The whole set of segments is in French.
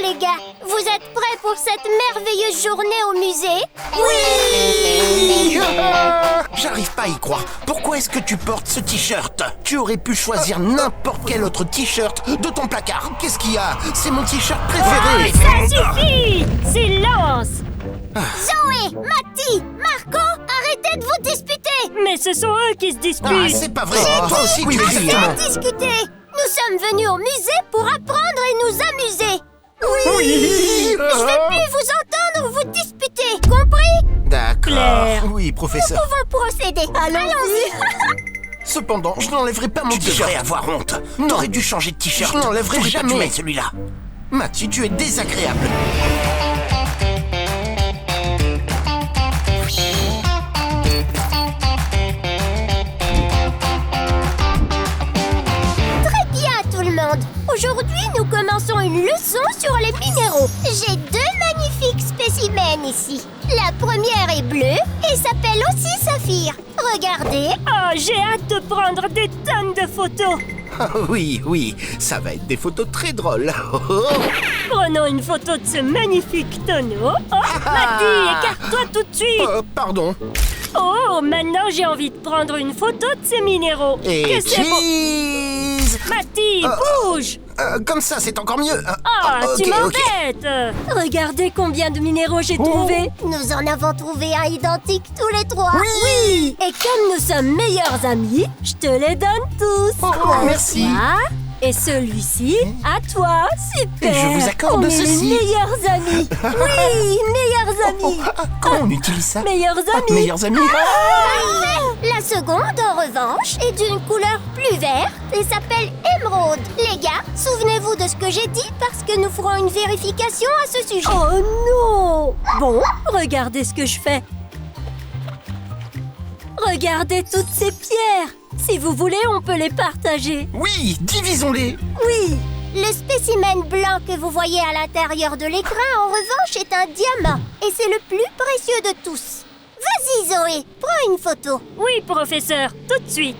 les gars, vous êtes prêts pour cette merveilleuse journée au musée? Oui! J'arrive pas à y croire. Pourquoi est-ce que tu portes ce t-shirt? Tu aurais pu choisir n'importe quel autre t-shirt de ton placard. Qu'est-ce qu'il y a? C'est mon t-shirt préféré. Ça suffit! Silence! Zoé, Matty, Marco, arrêtez de vous disputer! Mais ce sont eux qui se Ah, disputent! c'est pas vrai. Toi aussi, tu es Arrêtez vieux. de discuter! Nous sommes venus au musée pour apprendre et nous amuser! Oui! Je vais plus vous entendre vous disputer, compris? D'accord. Claire. Oui, professeur. Pouvons procéder. Allons-y! Cependant, je n'enlèverai pas mon t-shirt. Tu devrais avoir honte. T'aurais dû changer de t-shirt. Je n'enlèverai jamais celui-là. Mathieu, tu es désagréable. Très bien tout le monde. Aujourd'hui, nous commençons une leçon sur les minéraux. J'ai deux magnifiques spécimens ici. La première est bleue et s'appelle aussi Saphir. Regardez. Oh, j'ai hâte de prendre des tonnes de photos! Ah, oui, ça va être des photos très drôles. Prenons une photo de ce magnifique tonneau. Oh, Matty, écarte-toi tout de suite! Pardon. Oh, maintenant j'ai envie de prendre une photo de ces minéraux. Et Que c'est beau! cheese. Matty, bouge! Comme ça, c'est encore mieux. Ah, tu ok. m'embêtes! Regardez combien de minéraux j'ai trouvés! Nous en avons trouvé un identique tous les trois. Oui! Et comme nous sommes meilleurs amis, je te les donne tous! Merci. Toi, et celui-ci, à toi! Super! Et je vous accorde on est ceci. les meilleurs amis! Oui, meilleurs amis! Comment on utilise ça? Meilleurs amis! Meilleurs amis? La seconde, en revanche, est d'une couleur plus verte et s'appelle émeraude. Les gars, souvenez-vous de ce que j'ai dit parce que nous ferons une vérification à ce sujet. Oh non! Bon, regardez ce que je fais. Regardez toutes ces pierres. Si vous voulez, on peut les partager. Oui, divisons-les. Oui. Le spécimen blanc que vous voyez à l'intérieur de l'écran, en revanche, est un diamant. Et c'est le plus précieux de tous. Vas-y, Zoé, prends une photo. Oui, professeur, tout de suite.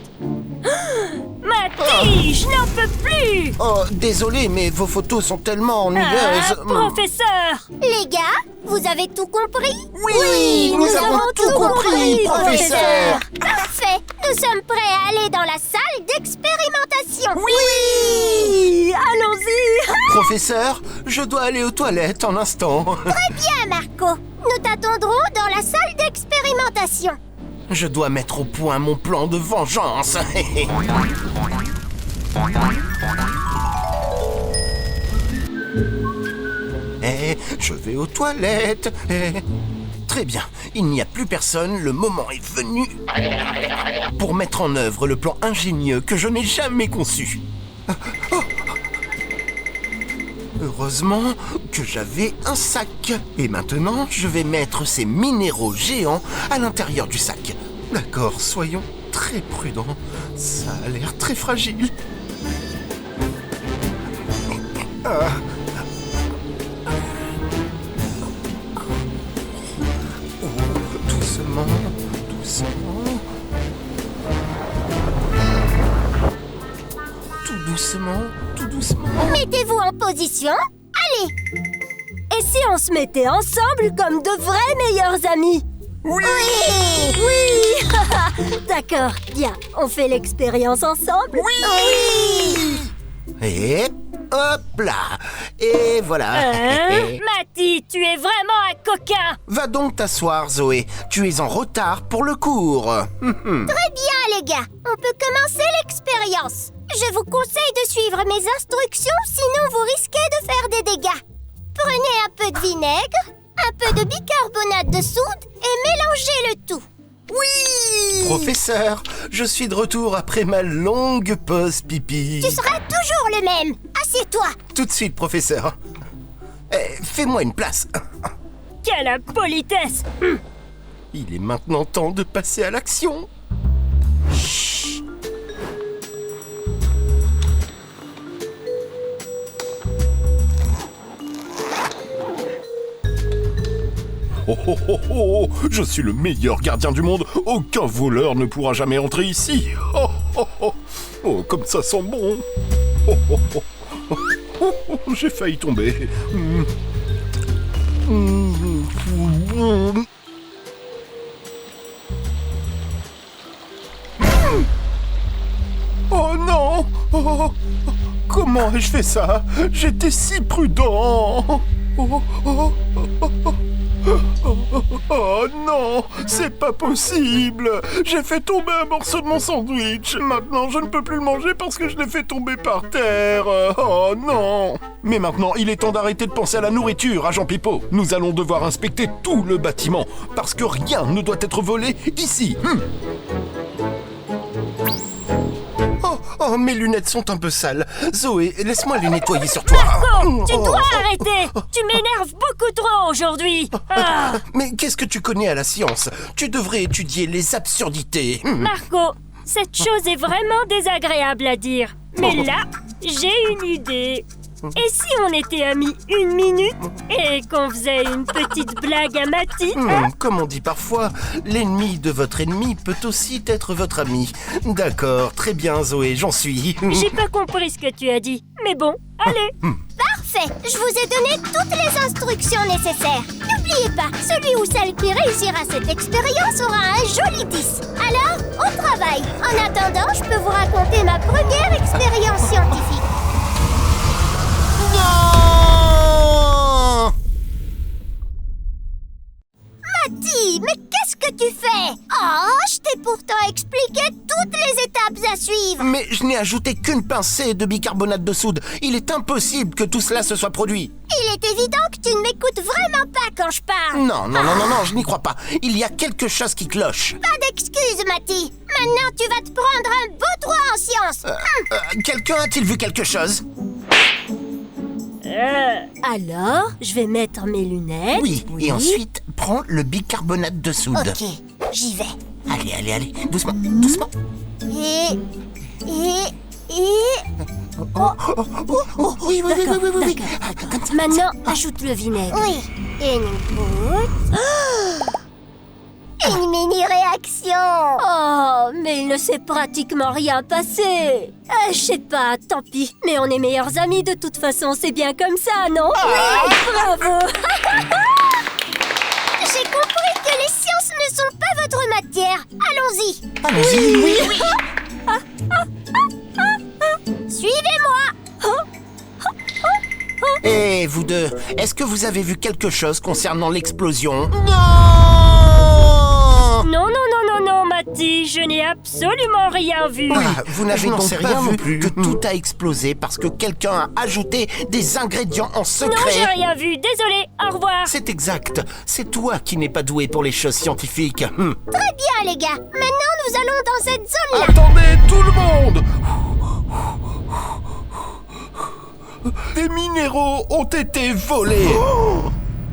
Matty, je n'en peux plus! Oh, désolé, mais vos photos sont tellement ennuyeuses. Professeur! Les gars, vous avez tout compris? Oui, nous avons tout compris, professeur. Parfait, nous sommes prêts à aller dans la salle d'expérimentation. Oui! Allons-y! Professeur, je dois aller aux toilettes en instant. Très bien, Marco. Nous t'attendrons dans la salle d'expérimentation. Je dois mettre au point mon plan de vengeance. Je vais aux toilettes. Très bien, il n'y a plus personne, le moment est venu pour mettre en œuvre le plan ingénieux que je n'ai jamais conçu. Heureusement que j'avais un sac. Et maintenant, je vais mettre ces minéraux géants à l'intérieur du sac. D'accord, soyons très prudents. Ça a l'air très fragile. Oh, doucement, doucement. Tout doucement, tout doucement. Mettez-vous en position. Allez. Et si on se mettait ensemble comme de vrais meilleurs amis? Oui! Oui! D'accord, bien. On fait l'expérience ensemble? Oui! Et hop là! Et voilà! Matty, tu es vraiment un coquin! Va donc t'asseoir, Zoé. Tu es en retard pour le cours. Très bien, les gars. On peut commencer l'expérience. Je vous conseille de suivre mes instructions, sinon vous risquez de faire des dégâts. Prenez un peu de vinaigre, un peu de bicarbonate de soude et mélangez le tout. Oui! Professeur, je suis de retour après ma longue pause pipi. Tu seras toujours le même. Assieds-toi. Tout de suite, professeur. Fais-moi une place. Quelle impolitesse! Il est maintenant temps de passer à l'action. Chut. Oh oh oh oh! Je suis le meilleur gardien du monde. Aucun voleur ne pourra jamais entrer ici. Oh oh oh! Oh, comme ça sent bon. Oh oh oh! Oh, j'ai failli tomber. Oh non! Oh, comment ai-je fait ça? J'étais si prudent! Oh non! C'est pas possible! J'ai fait tomber un morceau de mon sandwich! Maintenant, je ne peux plus le manger parce que je l'ai fait tomber par terre! Oh non! Mais maintenant, il est temps d'arrêter de penser à la nourriture, agent Pipo! Nous allons devoir inspecter tout le bâtiment, parce que rien ne doit être volé ici! Oh, mes lunettes sont un peu sales. Zoé, laisse-moi les nettoyer sur toi. Marco, tu dois arrêter. Tu m'énerves beaucoup trop aujourd'hui. Ah. Mais qu'est-ce que tu connais à la science? Tu devrais étudier les absurdités. Marco, cette chose est vraiment désagréable à dire. Mais là, j'ai une idée. Et si on était amis 1 minute et qu'on faisait une petite blague à Mathie, hein? Comme on dit parfois, l'ennemi de votre ennemi peut aussi être votre ami. D'accord, très bien Zoé, j'en suis. J'ai pas compris ce que tu as dit. Mais bon, allez. Parfait. Je vous ai donné toutes les instructions nécessaires. N'oubliez pas, celui ou celle qui réussira cette expérience aura un joli 10. Alors, au travail. En attendant, je peux vous raconter ma première expérience scientifique. Mathie, mais qu'est-ce que tu fais? Oh, je t'ai pourtant expliqué toutes les étapes à suivre. Mais je n'ai ajouté qu'une pincée de bicarbonate de soude. Il est impossible que tout cela se soit produit. Il est évident que tu ne m'écoutes vraiment pas quand je parle. Non, je n'y crois pas. Il y a quelque chose qui cloche. Pas d'excuses, Mathie. Maintenant, tu vas te prendre un beau 3 en sciences. Quelqu'un a-t-il vu quelque chose? Alors, je vais mettre mes lunettes. Oui, et ensuite, prends le bicarbonate de soude. Ok, j'y vais. Allez, doucement. Et... Oui. D'accord. Maintenant, ajoute le vinaigre. Oui, une goutte. Une mini-réaction. Oh, mais il ne s'est pratiquement rien passé. Je sais pas, tant pis. Mais on est meilleurs amis de toute façon, c'est bien comme ça, non? Oui, bravo. J'ai compris que les sciences ne sont pas votre matière. Allons-y. Allons-y, oui. Suivez-moi. Et vous deux, est-ce que vous avez vu quelque chose concernant l'explosion? Non, Mathie, je n'ai absolument rien vu. Vous n'avez donc pas rien vu non plus. que tout a explosé parce que quelqu'un a ajouté des ingrédients en Non, secret? j'ai rien vu, désolé, au revoir. C'est exact. C'est toi qui n'es pas doué pour les choses scientifiques. Très bien, les gars. Maintenant, nous allons dans cette zone-là. Attendez, tout le monde! Des minéraux ont été volés!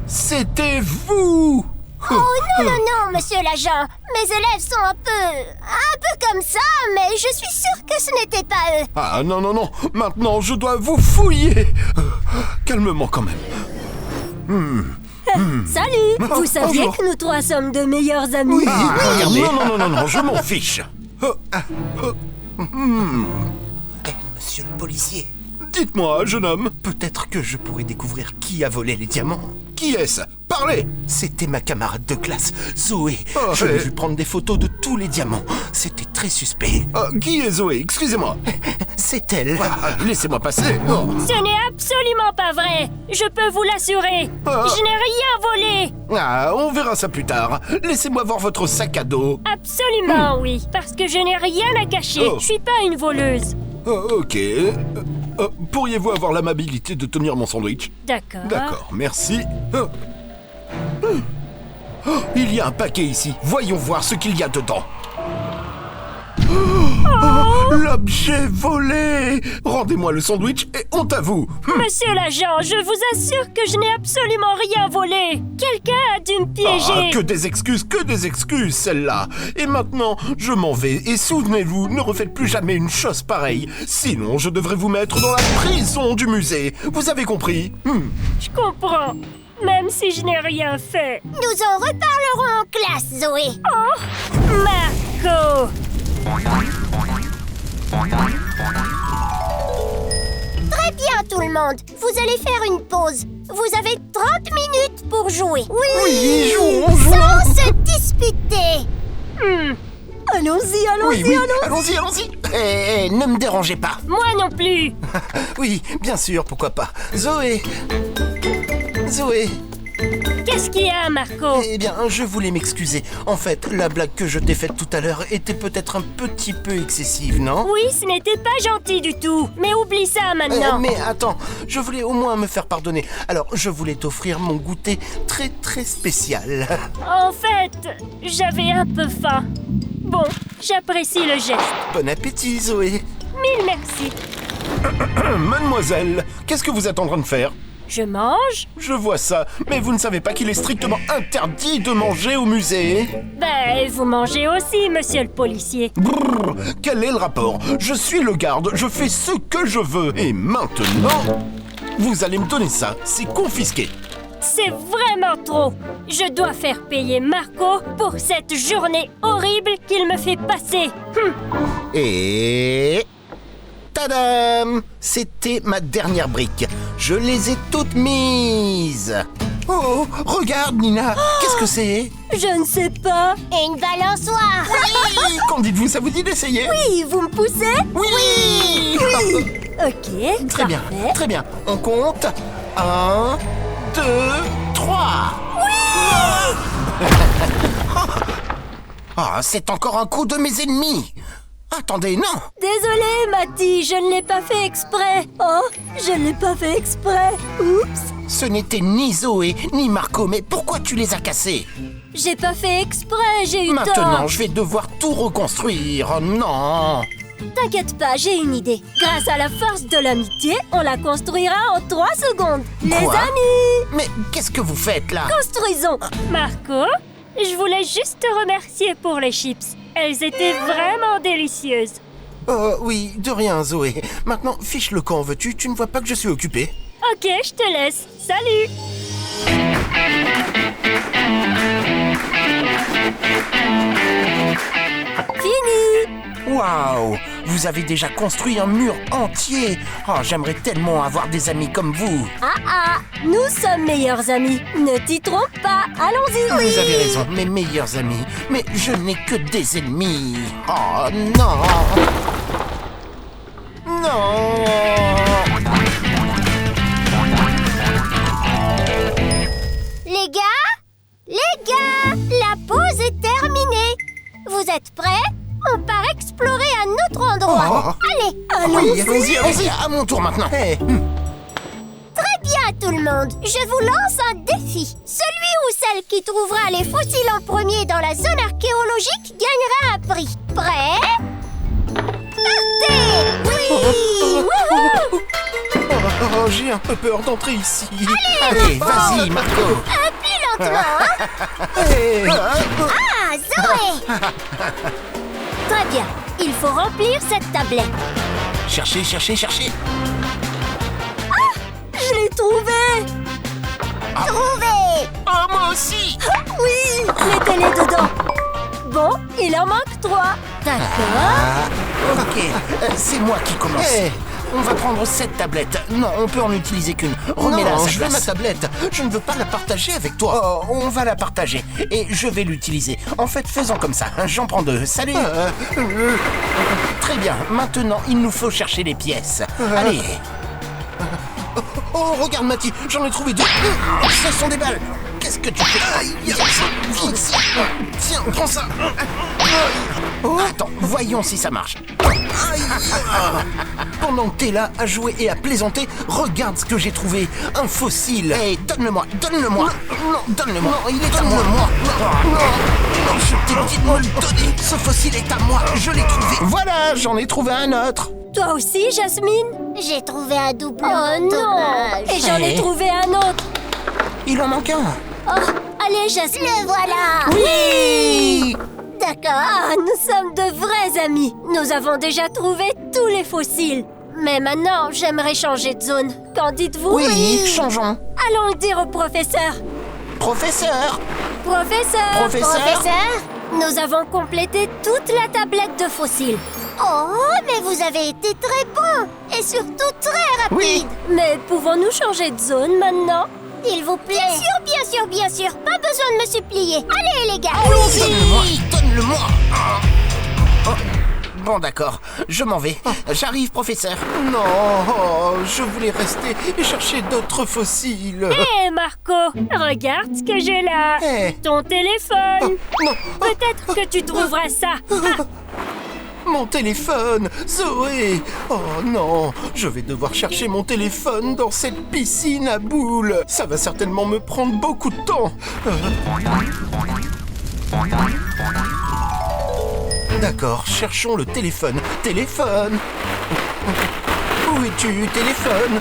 C'était vous! Oh non, monsieur l'agent. Mes élèves sont un peu comme ça, mais je suis sûre que ce n'était pas eux. Ah non, maintenant je dois vous fouiller! Calmement quand même. Salut. Vous saviez bonjour. que nous trois sommes de meilleurs amis? Regardez. Non, je m'en fiche! Monsieur le policier, Dites-moi, jeune homme, peut-être que je pourrais découvrir qui a volé les diamants. qui est-ce? Parlez! C'était ma camarade de classe, Zoé. Oh, Je l'ai ouais. vu prendre des photos de tous les diamants. C'était très suspect. Qui est Zoé? Excusez-moi. C'est elle. Laissez-moi passer. Oh. Ce n'est absolument pas vrai. Je peux vous l'assurer. Je n'ai rien volé. On verra ça plus tard. Laissez-moi voir votre sac à dos. Absolument oui, parce que je n'ai rien à cacher. Oh. Je suis pas une voleuse. Ok. Pourriez-vous avoir l'amabilité de tenir mon sandwich? D'accord. D'accord, merci. Il y a un paquet ici. Voyons voir ce qu'il y a dedans. L'objet volé! Rendez-moi le sandwich et honte à vous! Monsieur l'agent, je vous assure que je n'ai absolument rien volé. Quelqu'un a dû me piéger. Que des excuses, celle-là! Et maintenant, je m'en vais. Et souvenez-vous, ne refaites plus jamais une chose pareille. Sinon, je devrais vous mettre dans la prison du musée. Vous avez compris? Je comprends. Même si je n'ai rien fait. Nous en reparlerons en classe, Zoé. Marco! Très bien tout le monde. Vous allez faire une pause. Vous avez 30 minutes pour jouer. Oui, jouons. Sans se disputer. Allons-y, allons-y, Oui, allons-y. allons-y. Ne me dérangez pas. Moi non plus. Oui, bien sûr, pourquoi pas. Zoé. Qu'est-ce qu'il y a, Marco? Eh bien, je voulais m'excuser. En fait, la blague que je t'ai faite tout à l'heure était peut-être un petit peu excessive, non? Oui, ce n'était pas gentil du tout. Mais oublie ça maintenant. Mais attends, je voulais au moins me faire pardonner. Alors, je voulais t'offrir mon goûter très très spécial. En fait, j'avais un peu faim. Bon, j'apprécie le geste. Bon appétit, Zoé. Mille merci. Mademoiselle, qu'est-ce que vous êtes en train de faire? Je mange? Je vois ça, mais vous ne savez pas qu'il est strictement interdit de manger au musée? Ben, vous mangez aussi, monsieur le policier. Brrr, quel est le rapport? Je suis le garde, je fais ce que je veux. Et maintenant, vous allez me donner ça, c'est confisqué. C'est vraiment trop. Je dois faire payer Marco pour cette journée horrible qu'il me fait passer. Et... Tadam! C'était ma dernière brique. Je les ai toutes mises. Oh, regarde, Nina. Qu'est-ce que c'est? Je ne sais pas. Et une balançoire. Qu'en dites-vous, ça vous dit d'essayer? Oui, vous me poussez? Oui! Ok, Très bien, parfait. très bien. On compte. 1, 2, 3. Oui! Ah, c'est encore un coup de mes ennemis. Attendez, non! Désolée, Mathie, je ne l'ai pas fait exprès. Oh, je ne l'ai pas fait exprès. Oups. Ce n'était ni Zoé, ni Marco, mais pourquoi tu les as cassés? J'ai pas fait exprès, j'ai eu Maintenant, tort. je vais devoir tout reconstruire. Oh non! T'inquiète pas, j'ai une idée. Grâce à la force de l'amitié, on la construira en 3 secondes. Les Quoi? amis, Mais qu'est-ce que vous faites là? construisons. Marco, je voulais juste te remercier pour les chips. Elles étaient vraiment délicieuses. Oh oui, de rien, Zoé. Maintenant, fiche le camp, veux-tu? Tu ne vois pas que je suis occupé? Ok, je te laisse. Salut! Fini. Waouh! Vous avez déjà construit un mur entier! Oh, j'aimerais tellement avoir des amis comme vous! Ah, nous sommes meilleurs amis. Ne t'y trompe pas, allons-y. Vous avez raison, mes meilleurs amis. Mais je n'ai que des ennemis. Oh non! Non! Les gars, la pause est terminée. Vous êtes prêts? On part explorer un autre endroit. Allez, Oui, allons-y, à mon tour maintenant. Hey. Très bien tout le monde. Je vous lance un défi. Celui ou celle qui trouvera les fossiles en premier dans la zone archéologique gagnera un prix. Prêt? Partez! Oui! Wouhou! Oh, j'ai un peu peur d'entrer ici. Allez, vas-y, Marco. Plus lentement, hein? Hey. Ah, Zoé! Très bien, il faut remplir cette tablette. Cherchez. Je l'ai trouvé. Trouvé! Oh, moi aussi! Oui, mettez-les dedans. Bon, il en manque 3. D'accord. Ok, c'est moi qui commence. On va prendre cette tablette. Non, on peut en utiliser qu'une. Remets-la à sa place. Je veux ma tablette. Je ne veux pas la partager avec toi. Oh, on va la partager. Et je vais l'utiliser. En fait, faisons comme ça. J'en prends 2. Salut. Très bien. Maintenant, il nous faut chercher les pièces. Allez. Oh, regarde, Mathie. J'en ai trouvé 2. Ce sont des balles. Qu'est-ce que tu fais? Viens ici. Tiens, prends ça. Oh, attends, voyons si ça marche. Pendant que t'es là à jouer et à plaisanter, regarde ce que j'ai trouvé. Un fossile. Hey, donne-le-moi. Non, donne-le-moi. Non, il est à moi. Non, je t'ai dit de me le donner. Ce fossile est à moi. Je l'ai trouvé. Voilà, j'en ai trouvé un autre. Toi aussi, Jasmine? J'ai trouvé un double. Oh non. Dommage. Et j'en ai trouvé un autre. Il en manque un. Oh, allez, Jasmine. Le voilà! Oui. D'accord. Ah, nous sommes de vrais amis. Nous avons déjà trouvé tous les fossiles. Mais maintenant, j'aimerais changer de zone. Qu'en dites-vous? Oui, changeons. Allons le dire au professeur. Professeur. Professeur, Professeur? nous avons complété toute la tablette de fossiles. Oh, mais vous avez été très bon et surtout très rapide. Oui. Mais pouvons-nous changer de zone maintenant? Il vous plaît. Bien sûr, bien sûr, bien sûr. Pas besoin de me supplier. Allez, les gars. Donne-le-moi, donne-le-moi. Oh. Bon, d'accord, je m'en vais. J'arrive, professeur. Non, je voulais rester et chercher d'autres fossiles. Hé, Marco, regarde ce que j'ai là. Eh. Ton téléphone. Non, Peut-être que tu trouveras ça. Ah, mon téléphone, Zoé. Oh non, je vais devoir chercher mon téléphone dans cette piscine à boules. Ça va certainement me prendre beaucoup de temps. D'accord, cherchons le téléphone. Téléphone. Où es-tu, téléphone?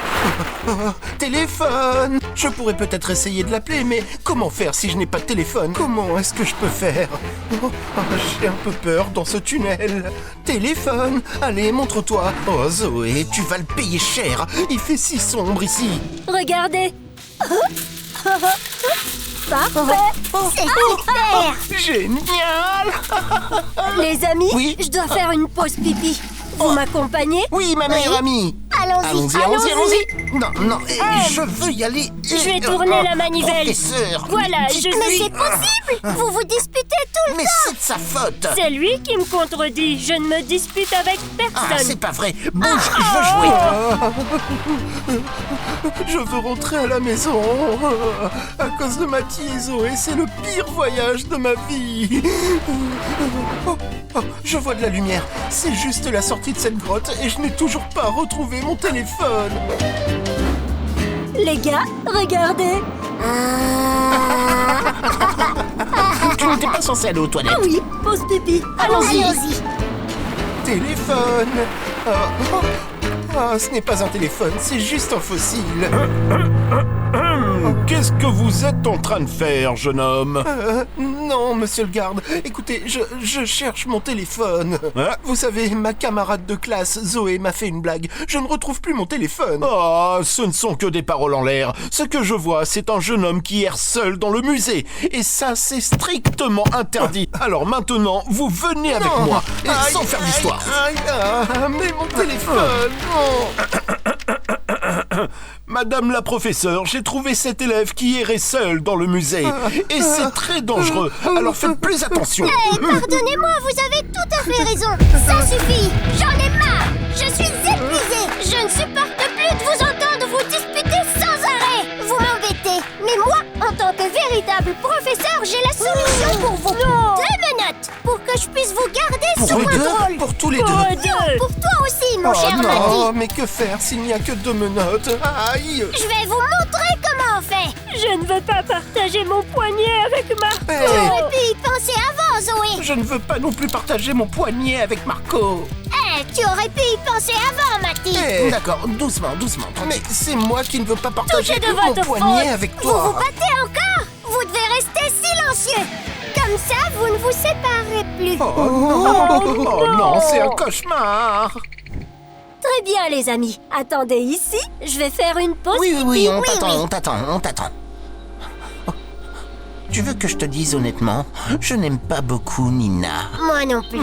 Téléphone. Je pourrais peut-être essayer de l'appeler, mais comment faire si je n'ai pas de téléphone? Comment est-ce que je peux faire? J'ai un peu peur dans ce tunnel. Téléphone. Allez, montre-toi. Oh, Zoé, tu vas le payer cher. Il fait si sombre ici. Regardez. Parfait. C'est super. Génial. Les amis, Oui. je dois faire une pause pipi. Vous m'accompagnez? Oui, ma meilleure amie. Allons-y. Allons-y. Non, je veux y aller. Je vais tourner la manivelle. Professeur. Voilà, je Mais suis... c'est possible. Vous vous disputez tout le Mais c'est de sa faute. C'est lui qui me contredit. Je ne me dispute avec Ah, personne. c'est pas vrai. Bouge, je veux jouer. Je veux rentrer à la maison. À cause de Mathie et Zoé, c'est le pire voyage de ma vie. Oh, je vois de la lumière. C'est juste la sortie de cette grotte et je n'ai toujours pas retrouvé mon téléphone. Les gars, regardez. Tu n'étais pas censé aller aux toilettes. Ah oui, pause pipi. Allons-y. Allons-y. Téléphone. Ah, ce n'est pas un téléphone, c'est juste un fossile. Qu'est-ce que vous êtes en train de faire, jeune homme? Non, monsieur le garde. Écoutez, je cherche mon téléphone. Hein? Vous savez, ma camarade de classe, Zoé, m'a fait une blague. Je ne retrouve plus mon téléphone. Ah, ce ne sont que des paroles en l'air. Ce que je vois, c'est un jeune homme qui erre seul dans le musée. Et ça, c'est strictement interdit. Alors maintenant, vous venez avec Non. moi, et Aïe, sans faire aïe, d'histoire. aïe, mais mon téléphone, non. Madame la professeure, j'ai trouvé cet élève qui errait seul dans le musée. Et c'est très dangereux. Alors faites plus attention. Pardonnez-moi, vous avez tout à fait raison. Ça suffit. J'en ai marre. Je suis épuisée. Je ne supporte plus de vous entendre vous disputer sans arrêt. Vous m'embêtez. Mais moi, en tant que véritable professeur, j'ai la solution pour vous. Des menottes pour que je puisse vous garder Pour sous les deux? contrôle. Pour tous les deux? Pour deux. Pour toi aussi, mon Oh cher non, Matty. mais que faire s'il n'y a que 2 menottes? Aïe. Je vais vous montrer comment on fait. Je ne veux pas partager mon poignet avec Marco. Hey. Tu aurais pu y penser avant, Zoé. Je ne veux pas non plus partager mon poignet avec Marco. Tu aurais pu y penser avant, Matty. D'accord, doucement. Mais c'est moi qui ne veux pas partager Tout est de mon votre poignet faute. avec Vous vous toi. battez encore. Vous devez rester silencieux. Comme ça, vous ne vous séparez plus. Oh non, c'est un cauchemar. Très bien, les amis. Attendez ici. Je vais faire une pause pipi. Oui, on oui. t'attend. Oh. Tu veux que je te dise honnêtement, je n'aime pas beaucoup Nina. Moi non plus.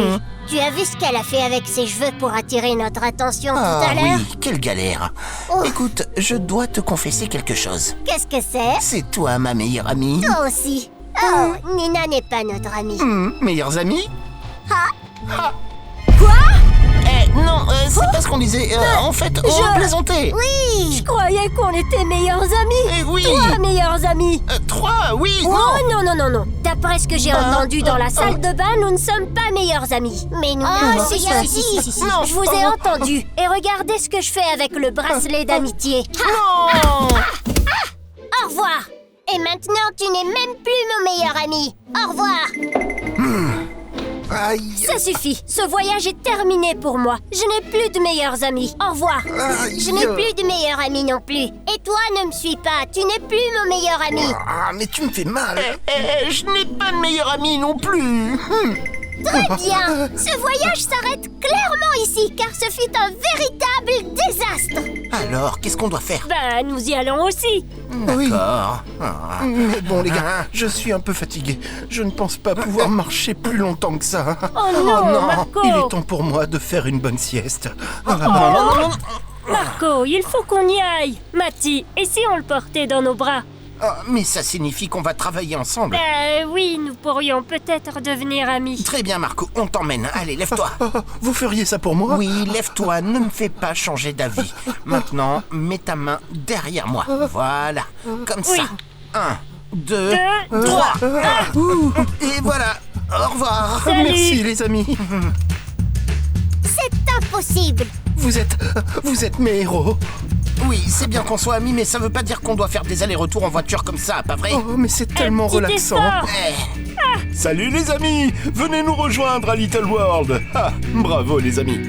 Tu as vu ce qu'elle a fait avec ses cheveux pour attirer notre attention tout à l'heure? Oui, quelle galère. Oh. Écoute, je dois te confesser quelque chose. Qu'est-ce que c'est? C'est toi ma meilleure amie. Toi aussi. Oh, Nina n'est pas notre amie. Meilleurs amis? Ah, Non, c'est pas ce qu'on disait. En fait, on plaisantait. oui. Je croyais qu'on était meilleurs amis. Eh oui. 3 meilleurs amis. 3, oui, Oh non. non. D'après ce que j'ai entendu dans la salle de bain, nous ne sommes pas meilleurs amis. Mais nous Ah, l'avons si, bien si, dit. si, si. Non. Je vous ai entendu. Et regardez ce que je fais avec le bracelet d'amitié. Non. Au revoir. Et maintenant, tu n'es même plus mon meilleur ami. Au revoir. Aïe. Ça suffit. Ce voyage est terminé pour moi. Je n'ai plus de meilleurs amis. Au revoir. Aïe. Je n'ai plus de meilleur ami non plus. Et toi, ne me suis pas. Tu n'es plus mon meilleur ami. Ah, mais tu me fais mal. Je n'ai pas de meilleur ami non plus. Très bien. Ce voyage s'arrête clairement ici, car ce fut un véritable désastre. Alors, qu'est-ce qu'on doit faire? Bah, nous y allons aussi. Oui. D'accord. Ah. Mais bon, les gars, je suis un peu fatigué. Je ne pense pas pouvoir marcher plus longtemps que ça. Oh non, Marco. Il est temps pour moi de faire une bonne sieste. Marco, il faut qu'on y aille. Mati, et si on le portait dans nos bras? Ah, mais ça signifie qu'on va travailler ensemble. Oui, nous pourrions peut-être devenir amis. Très bien, Marco, on t'emmène. Allez, lève-toi. Vous feriez ça pour moi? Oui, lève-toi, ne me fais pas changer d'avis. Maintenant, mets ta main derrière moi. Voilà, comme ça. 1, 2, 3. Et voilà, au revoir. Salut. Merci, les amis. C'est impossible. Vous êtes mes héros. Oui, c'est bien qu'on soit amis, mais ça veut pas dire qu'on doit faire des allers-retours en voiture comme ça, pas vrai? Oh, mais c'est tellement petit relaxant. effort. Eh, Salut les amis, venez nous rejoindre à Little World. Ah, bravo les amis.